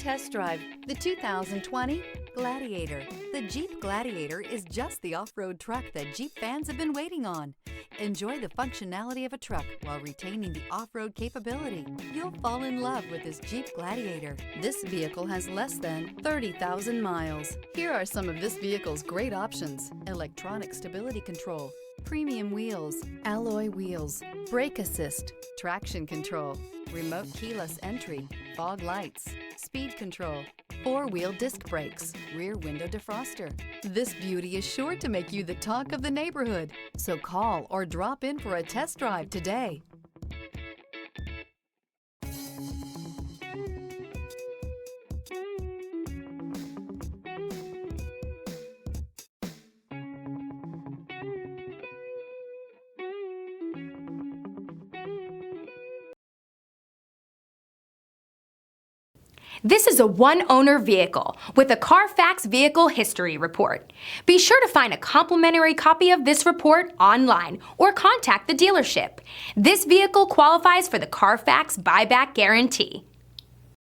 test drive the 2020 Gladiator. The Jeep Gladiator is just the off-road truck that Jeep fans have been waiting on. Enjoy the functionality of a truck while retaining the off-road capability. You'll fall in love with this Jeep Gladiator. This vehicle has less than 30,000 miles. Here are some of this vehicle's great options: electronic stability control, premium wheels, alloy wheels, brake assist, traction control, remote keyless entry, fog lights, speed control, four-wheel disc brakes, rear window defroster. This beauty is sure to make you the talk of the neighborhood. So call or drop in for a test drive today. This is a one-owner vehicle with a Carfax Vehicle History Report. Be sure to find a complimentary copy of this report online or contact the dealership. This vehicle qualifies for the Carfax Buyback Guarantee.